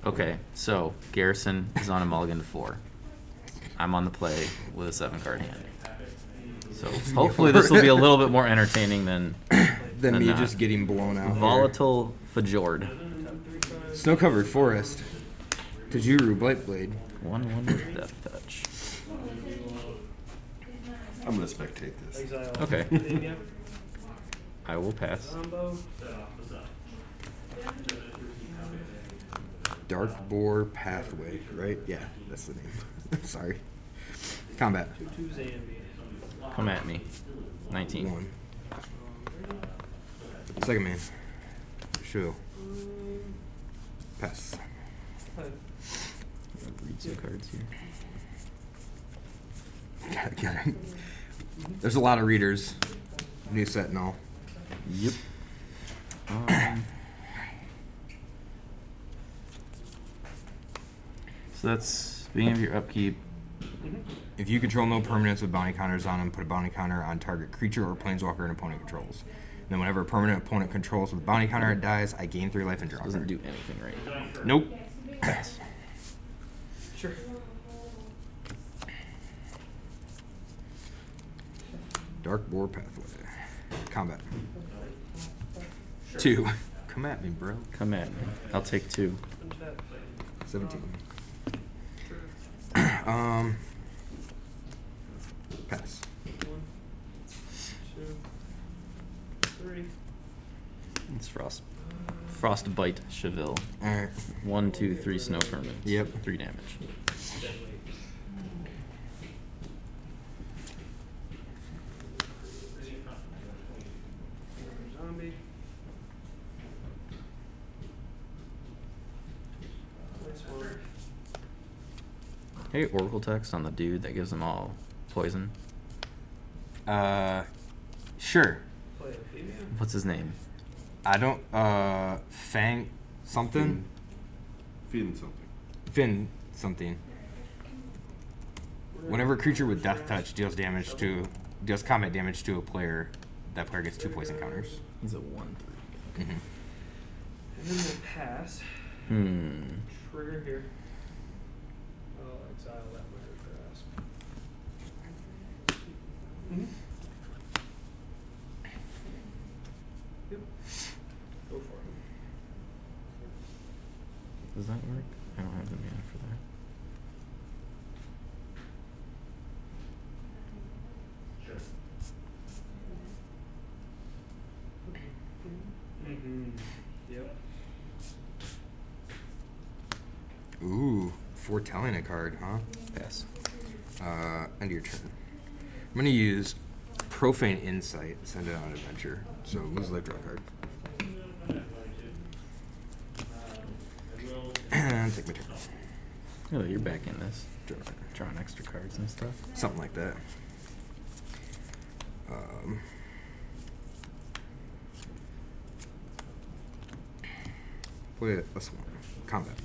Okay, so Garrison is on a mulligan to 4. I'm on the play with a 7-card hand. So hopefully this will be a little bit more entertaining than me just getting blown out. Volatile Fjord. Snow-covered forest. Tajuru Blightblade. 1/1 with Death Touch. I'm going to spectate this. Okay. I will pass. Dark Boar Pathway, right? Yeah, that's the name. Sorry. Combat. Come at me. 19. 1. Second man. Show. Pass. Read some cards here. Got it. There's a lot of readers. New set and all. Yep. So that's beginning of your upkeep. If you control no permanents with bounty counters on them, put a bounty counter on target creature or planeswalker an opponent controls. Then whenever a permanent opponent controls with a bounty counter it dies, I gain 3 life and draw. Doesn't do anything right. Nope. Pass. Sure. Dark Boar Pathway. Combat. 2. Come at me, bro. Come at me. I'll take 2. 17. Pass. 1, 2, 3. It's Frostbite Cheville. Alright. 1, 2, 3 snow permanents. Yep. 3 damage. Zombie. Hey, Oracle text on the dude that gives them all poison. Sure. Play a female. What's his name? I don't, Fang something? Feeding something. Fin something. Whenever a creature with Death Touch deals combat damage to a player, that player gets 2 poison counters. He's a 1/3. Mm-hmm. And then we'll pass. Trigger here. I'll exile that Mirror Grasp. Yep. Go for it. Does that work? I don't have the mana for that. Yep. Ooh, foretelling a card, huh? Pass. End of your turn. I'm going to use Profane Insight, send it on an adventure. So lose life, draw a card. And take my turn. Oh, you're back in this. Drawing extra cards and stuff. Something like that. Play it, plus 1. Combat.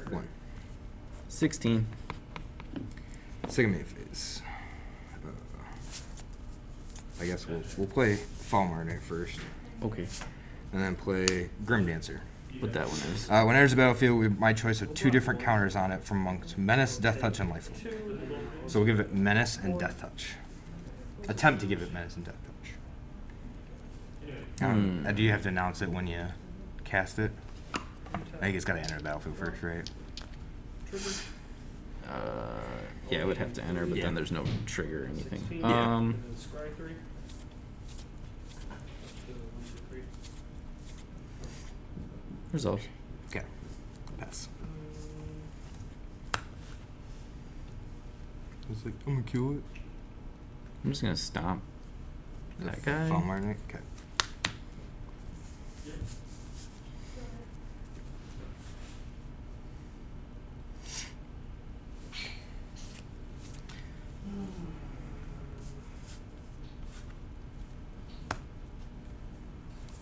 1. 16. Second main phase. I guess we'll play Fall Marnet first, Okay. and then play Grim Dancer. What that one is. When it enters the battlefield, we have my choice of 2 different counters on it from amongst Menace, Death Touch, and Lifelink. So we'll give it Menace and Death Touch. Attempt to give it Menace and Death Touch. Do you have to announce it when you cast it? I think it's got to enter the battlefield first, right? Trigger. Yeah, it would have to enter, but Yeah. then there's no trigger or anything. 16. Yeah. And then scry 3. 1, 2, 3. Resolve. Okay. Pass. I was like, I'm gonna kill it. I'm just gonna stomp that guy. Fall Marnet? Okay.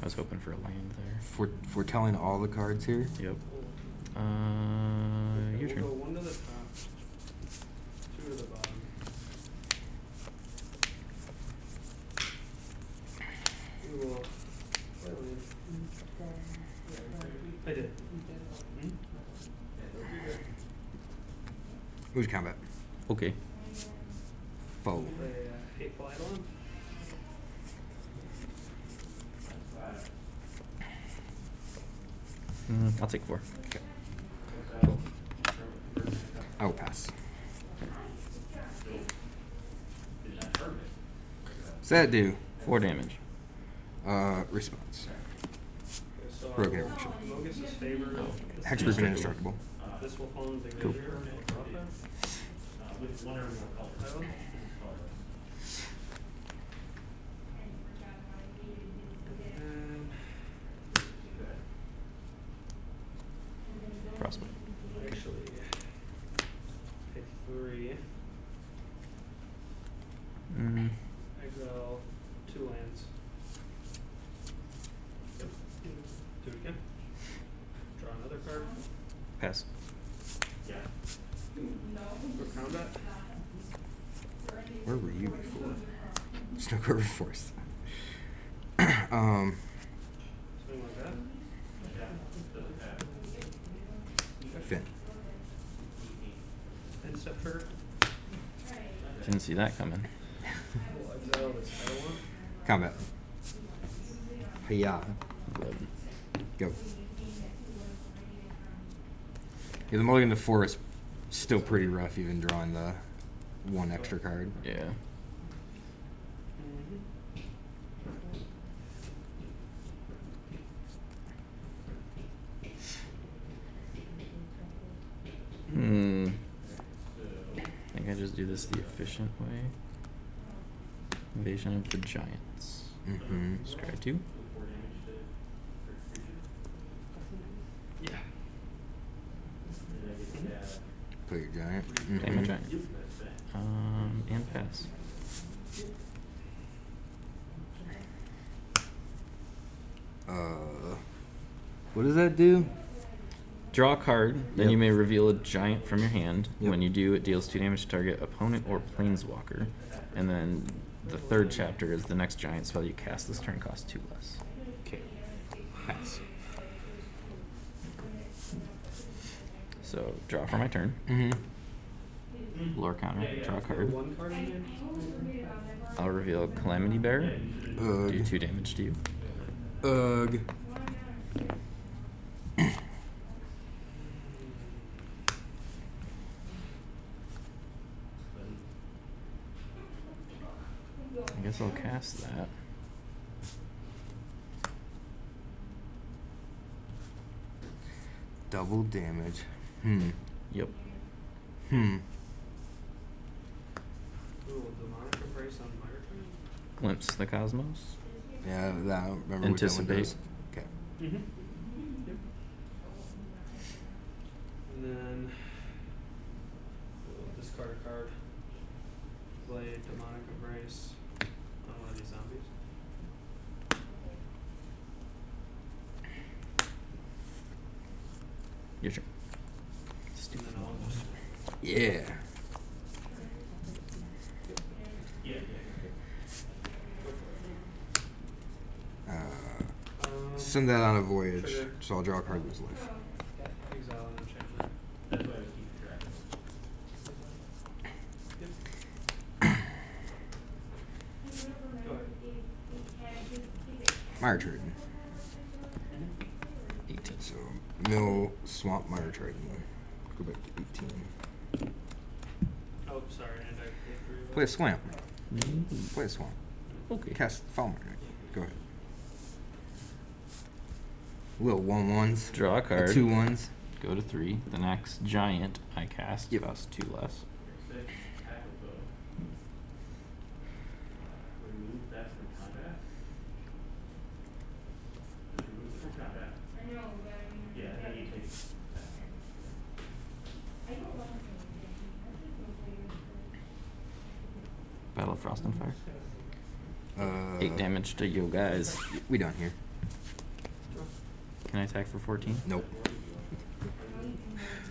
I was hoping for a land there. Foretelling all the cards here. Yep. Your We'll turn. go 1 to the top, 2 to the bottom. We will play land. I did. Who's combat? Okay. Foe. A hateful Eidolon. I'll take 4. Okay. I will pass. What's that do? 4 damage. Response. Okay, so Broken Erection. Mogus's favor. This Hexproof and indestructible. This will fall into Cool. Glacier and drop that. Island. And Frostbite. actually, take 3. Exile 2 lands. Yep. Do it again. Draw another card. Pass. For combat. Where were you before? Snow River Force. Something like that. Finn. End step trigger. Didn't see that coming. We'll exile this Eidolon. Combat. Hiya. Good. Go. Yeah, the mulligan to 4 is still pretty rough, even drawing the 1 extra card. Yeah. I think I just do this the efficient way. Invasion of the Giants. Mm-hmm. Scry 2. Yeah. Play your giant. Play my Giant. And pass. What does that do? Draw a card, then Yep. you may reveal a giant from your hand. Yep. When you do, it deals 2 damage to target opponent or planeswalker. And then the 3rd chapter is the next giant spell you cast this turn costs 2 less. Okay. Pass. So draw for my turn. Mm-hmm. Lore counter, draw a card. 1 card in hand. I'll reveal Calamity Bear. Do Ugh. 2 damage to you. Ugh. I guess I'll cast that. Double damage. Yep. Hmm. Ooh, demonic embrace on my turn. Glimpse the Cosmos. Yeah, that, I don't remember what that one Anticipate. does. Okay. Mm-hmm. Yep. And then we'll discard a card. Play demonic embrace on one of these zombies. Your turn. And Stupid. then I'll just Yeah. Send that on a voyage, Trigger. so I'll draw a card in his life. exile and enchantment. Yep. Go ahead. Mire Triton. 18. So, mill, swamp, Mire Triton. Go back to 18. Oh, sorry, and I paid 3 of Play a those. swamp. Play a swamp. Okay. Cast Falmer. Go ahead. Little 1/1s. Draw a card. 2/1s. Go to 3. The next giant I cast Yep. costs 2 less. Battle of Frost and Fire. 8 damage to you guys. We done here. Can I attack for 14? Nope.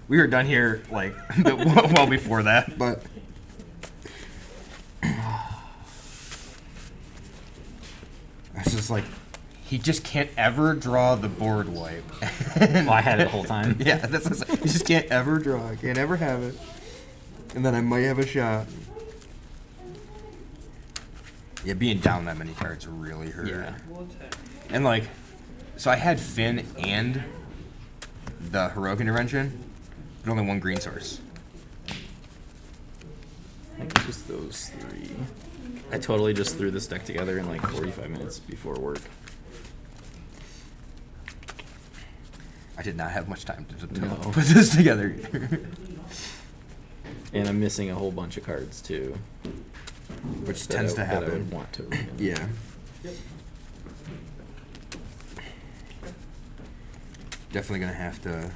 We were done here like well before that, but it's just like he just can't ever draw the board wipe. Well, I had it the whole time. Yeah, that's what I'm saying. He just can't ever draw. Can't ever have it. And then I might have a shot. Yeah, being down that many cards really hurt. Yeah. We'll attack. And like, so I had Finn and the Heroic Intervention, but only one green source. I think it's just those three. I totally just threw this deck together in like 45 minutes before work. I did not have much time to No. put this together either. And I'm missing a whole bunch of cards too. Which that tends I- to that I happen. would want to read. Yeah. Definitely gonna have to.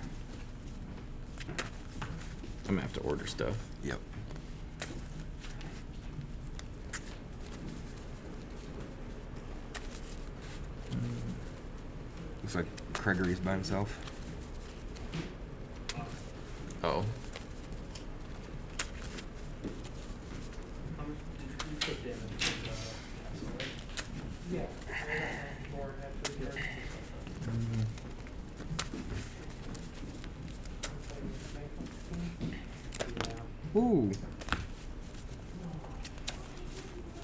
I'm gonna have to order stuff. Yep. Looks like Gregory's by himself. Oh. How much did you put damage to the castle, right? Yeah. More after the Ooh.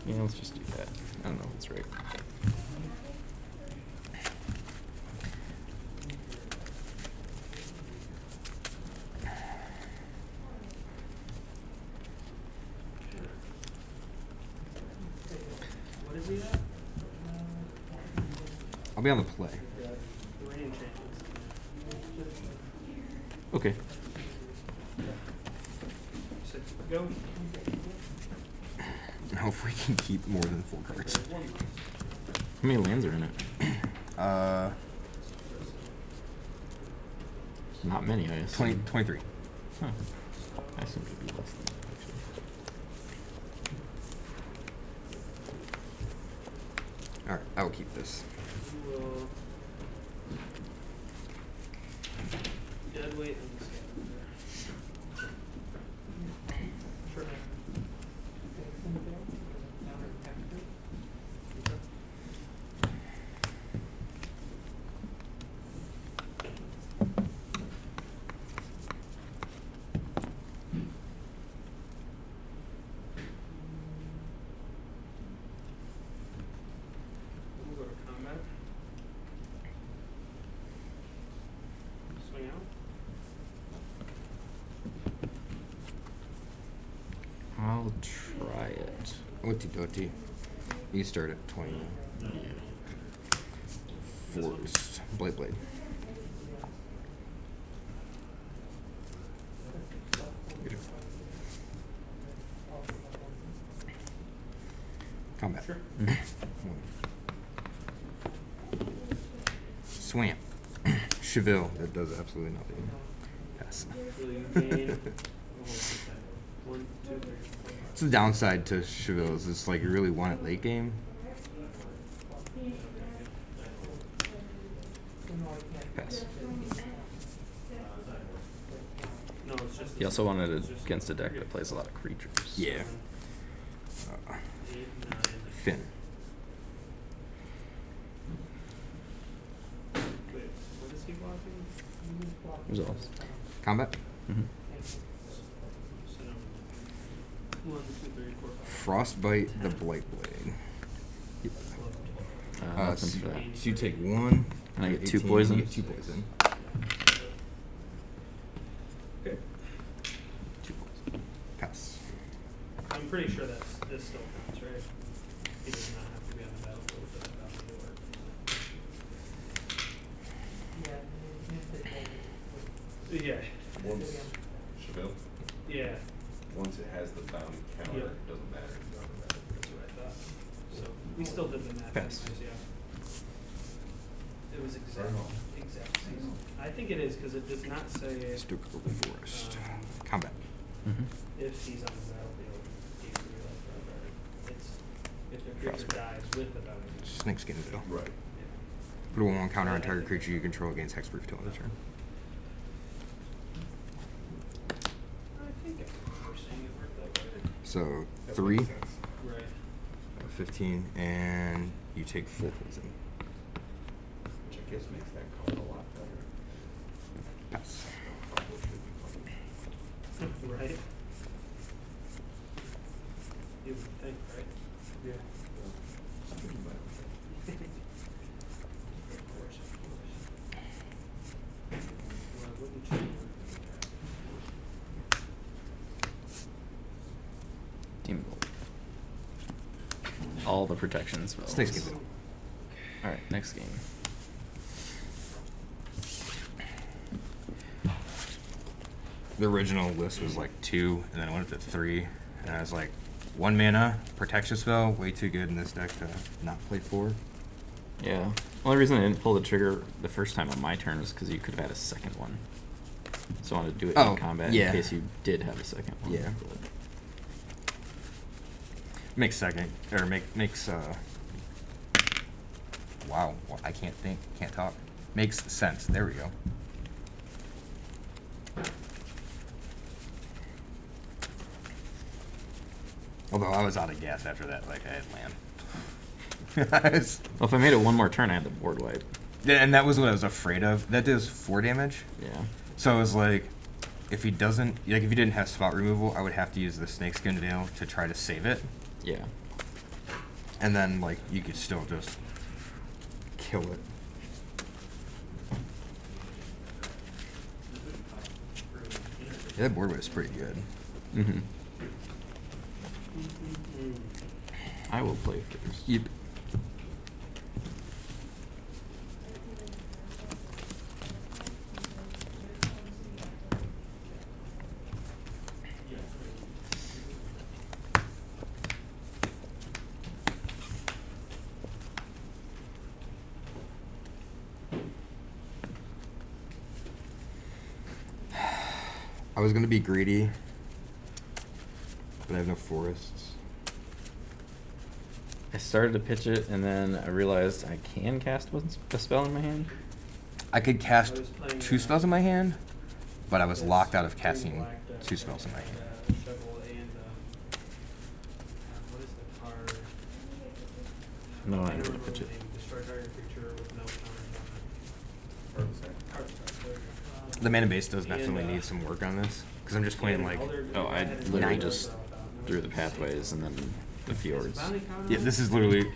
Yeah, let's just do that. I don't know if it's right. What is he at? I'll be on the play. The rain changes. Okay. So, go. And hopefully we can keep more than 4 cards. How many lands are in it? Not many, I assume. 23. Huh. I assume it would be less than that, actually. Alright, I will keep this. Will dead weight on the scavenger. Sure. We'll go to combat. Swing out. I'll try it. Oti doti. You start at 20. Yeah. Forced. Blade blade. Combat. Sure. Swamp. Cheville. That does absolutely nothing. Pass. Will you gain? One, two, three, four, It's the downside to Cheville is it's like you really want it late game. Pass. no, it's just. He also wanted it against a deck that plays a lot of creatures. Yeah. 8, 9. Finn. Wait, what is he blocking? Resolves. Combat. Mm-hmm. So no. 1, 2, 3, 4, 5. Frostbite the Blight Blade. Nothing So, for that. so you take 1. And I get 2 18, poison? You get 2 poison. Okay. 2 points. Pass. I'm pretty sure this still counts, right? He does not have to be on the battlefield for that bounty to work. Yeah. Once Cheville, Yeah. once it has the bounty counter, Yep. it doesn't matter. That's what I thought. So we still did the math. Pass. anyways, yeah. It was exact. Right on. Exact. I think it is because it does not say Stucco Forest. Combat. Mm-hmm. if he's on the battlefield. He can be like forever. It's if the creature Frostbite. dies with the bounty. Snakeskin Veil. Right. Yeah. Put a 1/1 counter on target creature you control against hexproof till end of turn. I think I remember seeing it work that way. So That 3, makes sense. Right. 15, and you take 4 poison. Which I guess makes that card a lot better. Pass. Combo should be fun. Right. all the protection spells. Snake Skin Veil. All right, next game. The original list was like 2, and then I went up to 3, and I was like, 1 mana, protection spell, way too good in this deck to not play 4. Yeah. Only reason I didn't pull the trigger the first time on my turn was because you could have had a second one. So I wanted to do it in combat yeah. in case you did have a second one. Yeah. Makes wow, well, I can't talk. Makes sense. There we go. Although I was out of gas after that, like I had land. Well, if I made it one more turn, I had the board wipe. Yeah, and that was what I was afraid of. That does 4 damage. Yeah. So I was like, if he doesn't, like if he didn't have spot removal, I would have to use the Snakeskin Veil to try to save it. Yeah. And then like you could still just kill it. Yeah, that board was pretty good. Mm-hmm. I will play first. Yep. I was gonna be greedy, but I have no forests. I started to pitch it, and then I realized I can cast a spell in my hand. I could cast I was playing, 2 spells in my hand, but I was Yes, locked out of green casting black, 2 spells in my hand. Shovel and what is the card? No, I don't never remember pitch the it. name. Destroy target creature with no counters Hard to say. on it. Card effect, there you go. The mana base does And, definitely need some work on this, because I'm just playing and like, Elder- Oh, I had literally Elder just Growth out. threw the pathways and then the fjords. Bounty counter? yeah, this is literally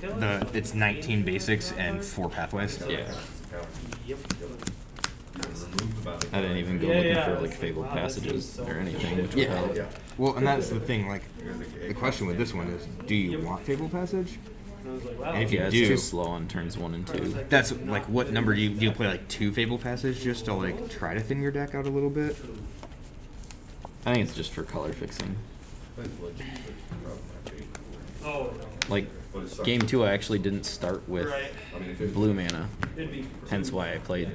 it's 19 basics and 4 pathways. Yeah. Yep. I didn't even go Yeah, looking yeah, for I was like like, fabled wow, this seems passages so or much anything, which would Yeah. help. Well, and that's the thing, like, the question with this one is, do you want Fable Passage? And I was like, wow. And if you Yeah, it's do- too slow on turns 1 and 2. That's, like, what number do you play, like, 2 Fable Passage just to, like, try to thin your deck out a little bit? I think it's just for color fixing. Oh, no. Like, game 2 I actually didn't start with Right. blue mana, It'd be hence why I played.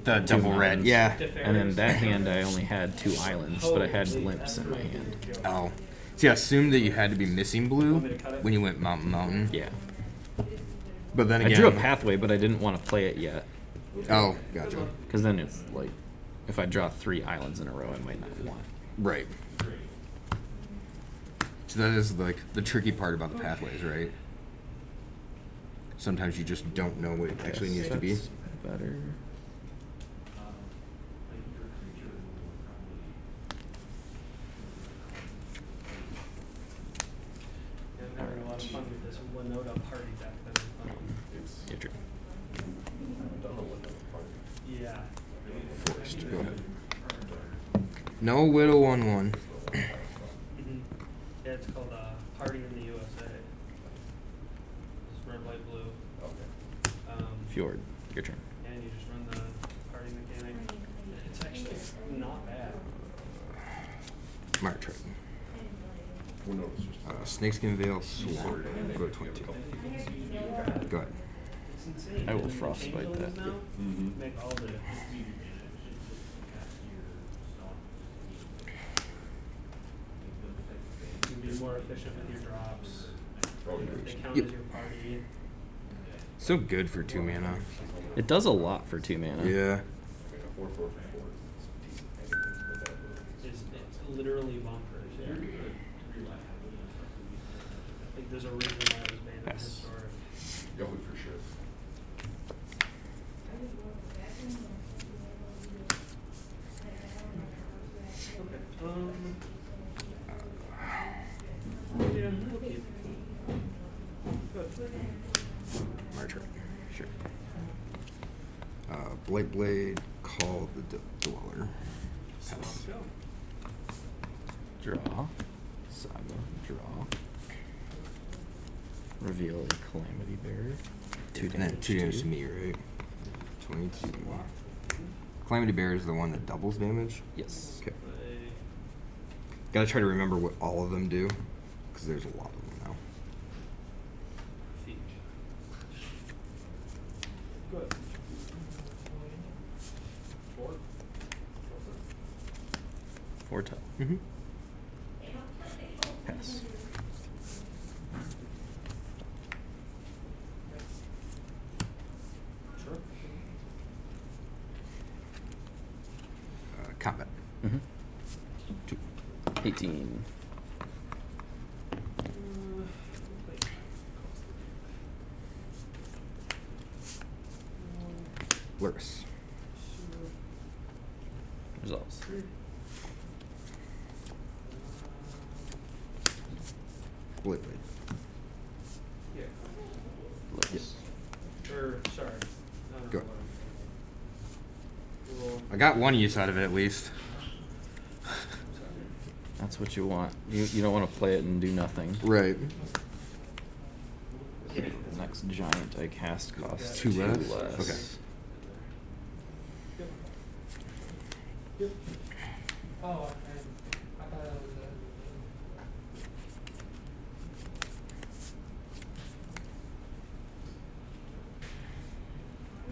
The double red, mountains. yeah. And then that hand I only had 2 islands, but I had glimpse in my hand. Oh. See, I assumed that you had to be missing blue when you went Mountain. Yeah. But then I again... drew a pathway, but I didn't want to play it yet. Oh, gotcha. Because then it's like, if I draw 3 islands in a row, I might not want. Right. So that is, like, the tricky part about the pathways, right? Sometimes you just don't know what it actually needs to be. That's better. Yeah, I'm having a lot of fun with this Winota party deck that I'm playing. Your turn. Yeah. Forced. Go ahead. No Widow 1/1. Mhm. Yeah, it's called Party in the USA. It's red, white, blue. Fjord. Your turn. And you just run the party mechanic. It's actually not bad. My turn. Snakeskin Veil, Sword. Go to 22. Go ahead. It's insane. I will And the frostbite changelings that. now make all the difference. You can be more efficient with your drops. They count Yep. as your party. So good for 2 mana. It does a lot for 2 mana. Yeah. It's literally bumpers. Yeah. Like there's a reason why it was banned in Pass. historic. Go for sure. Yeah, we'll keep. Good. My turn. Sure. Blight Blade, Call the Dweller. Pass. Go. Draw. Saga. Draw. Reveal a Calamity Bear. And then 2 damage to me, right? 22. Calamity Bear is the one that doubles damage? Yes. Okay. Gotta try to remember what all of them do, because there's a lot of them now. Good. 4. 4 top. Mm-hmm. Pass. Sure. Combat. Mm-hmm. 2. 18. Luris. Resolves. Blade Blade. Yeah. Yes. Or, sorry. No, Go. whatever. Roll. I got one use out of it at least. That's what you want. You don't want to play it and do nothing. Right. Next giant I cast costs 2 less? less. Okay. Yep. Yep. Oh, I thought that was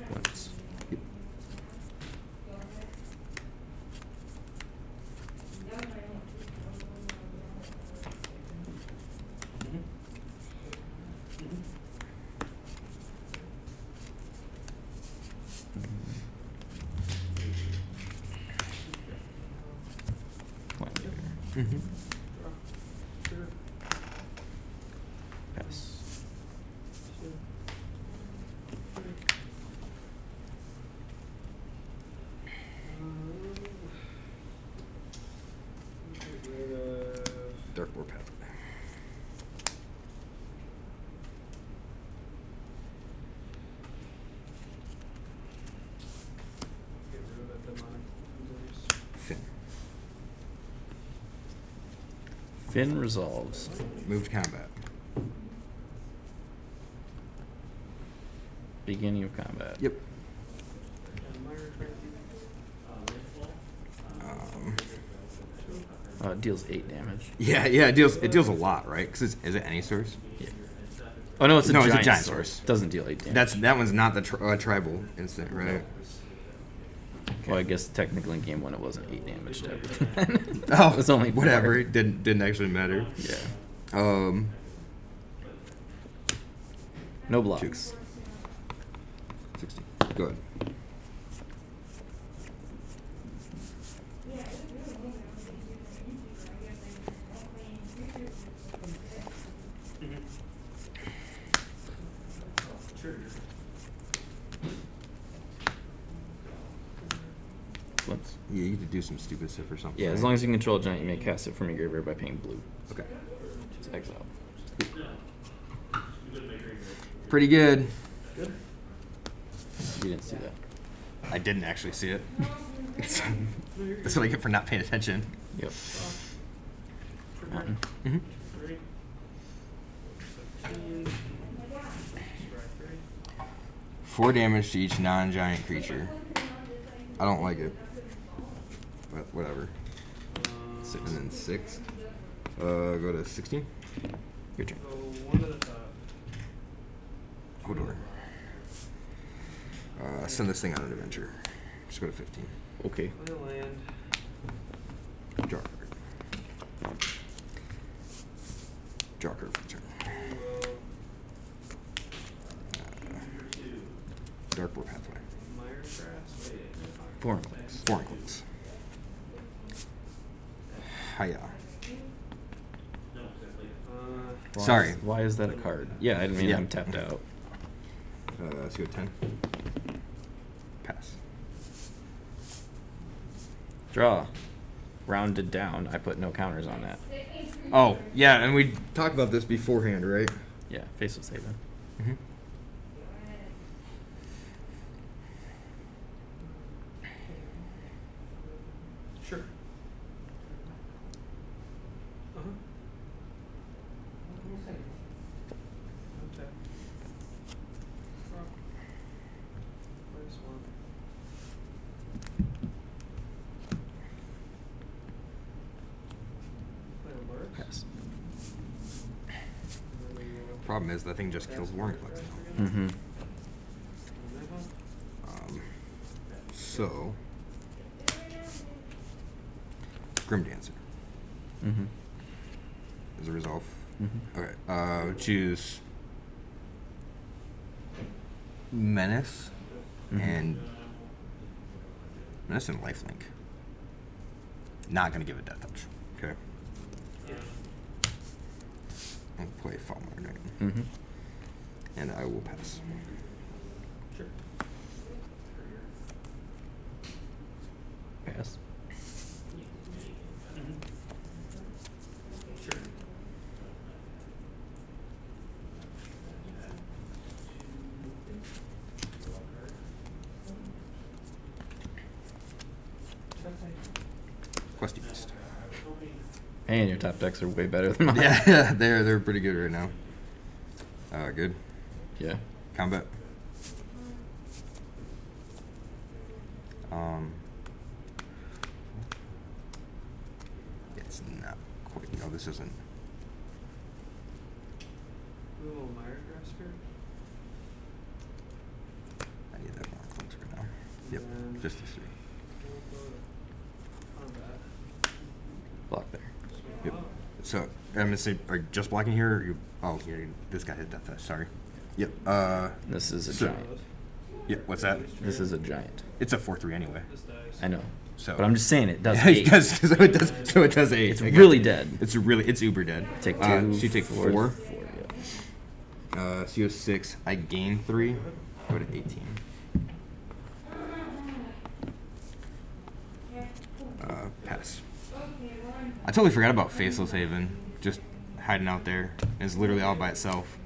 Once. Yep. Calamity Bear. Mm-hmm. Sure. Pass. 2. 3. Get rid of. Dark War Pathway. Get rid of that demonic injuries. Finn. Finn resolves. Moved combat. Beginning of combat. Yep. And minor training. Deals 8 damage. Yeah, it deals a lot, right? Because is it any source? Yeah. Oh no, it's a No, it's a giant, giant source. source. Doesn't deal 8 damage. That one's not the tribal instant, right? Well, I guess technically in game 1 it wasn't 8 damage to everything. Oh, It was only 4. whatever. It didn't actually matter. Yeah. No blocks. 60. Go ahead. Sure. Once. Yeah, you could do some stupid stuff or something. Yeah, as right? long as you can control a giant, you may cast it from your graveyard by paying blue. Okay. It's exile. Pretty good. Good. You didn't see that. I didn't actually see it. That's what I get for not paying attention. Yep. Trigger. Mountain. Mm-hmm. 3. 17. Strike 3. 4 damage to each non-giant creature. I don't like it. But whatever. And then 6. Go to 16. Your turn. Go 1 to the top. Hold on. Send this thing on an adventure. Just go to 15. Okay. Play a land. Draw a card. Draw a card for turn. Dark War Pathway. Minor grass. 4 and clicks. 4 and clicks. Hiya. Sorry. Why is that a card? Yeah, I mean, Yeah. I'm tapped out. Let's go 10. Pass. Draw. Rounded down. I put no counters on that. Oh, yeah, and we talked about this beforehand, right? Yeah, face was saving. Mm-hmm. Sure. Uh-huh. problem is that thing just kills Warnclex now. Mm-hmm. So, Grim Dancer Mm-hmm. is a resolve. Mm-hmm. Okay. Choose Menace Mhm. and Lifelink. Not gonna give it Death Touch. Okay. I'll play Falmar Knight. Mm-hmm. And I will pass. Sure. Pass. Sure. Questy Beast. And your top decks are way better than mine. Yeah, they're pretty good right now. Good. Yeah. Combat. It's not quite. No, this isn't. A little Meyer Grass here. I need that more close right now. Yep, And just the three. we'll go to combat. Block there. Yep. So I'm gonna say, are you just blocking here? Or you? Oh, here. This guy hit Death Touch. Sorry. Yep. This is a So- giant. Yep. What's that? This is a giant. It's a 4/3 anyway. This dice. I know. So. But I'm just saying it does it 8. does. So it does. So it does 8. It's I got really it. dead. It's uber dead. Take 2. So you take 4. 4, yeah. So you have 6. I gain 3. Go to 18. Pass. I totally forgot about Faceless Haven. Just hiding out there. It's literally all by itself.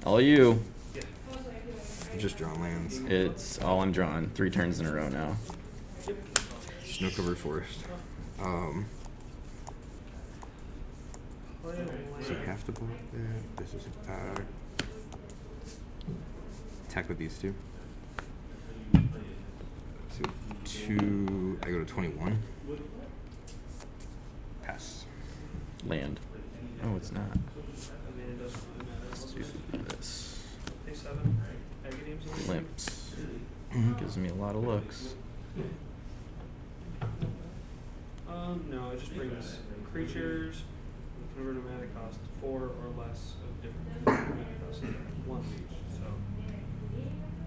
All you. Just draw lands. It's all I'm drawing. 3 turns in a row now. Snow covered forest. So you have to block that. This is attack with these two. So 2. I go to 21. Pass. Land. Oh, it's not. I mean, it doesn't really matter. Let's do this. Pay 7. Agonyms. Limps. Gives me a lot of looks. No, it just brings creatures with converted mana cost 4 or less of different mana cost 1 of each. So,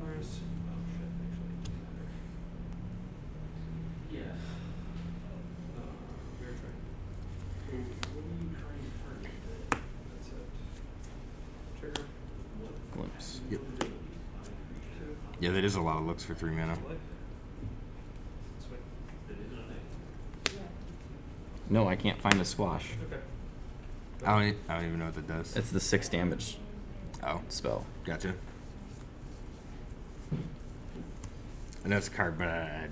where's oh shit, actually, it doesn't matter. Yeah. Weird track. That's it. Trigger. Glimpse. Yep. 2. Yeah, that is a lot of looks for 3 mana. Play. Swing. No, I can't find a squash. Okay. I don't even know what that does. It's the 6 damage Oh, spell. gotcha. I know it's a card, but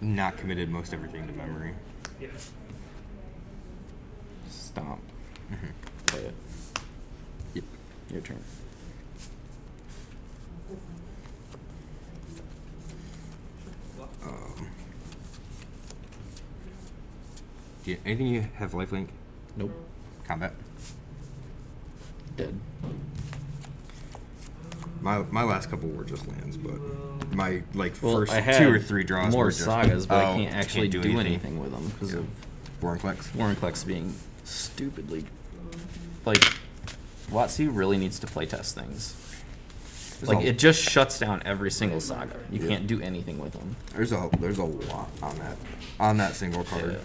not committed most everything to memory. Yeah. Stomp. Mm-hmm. Play it. Yep. Your turn. Anything you have lifelink? Nope. Combat. Dead. My last couple were just lands, but my Well, first I had 2 or 3 draws more were just sagas, but I oh, can't actually do anything with them because of Vorinclex. Warrenclex being stupidly like WotC really needs to playtest things. Like it just shuts down every single saga. You Yeah. can't do anything with them. There's a lot on that single card. Yeah.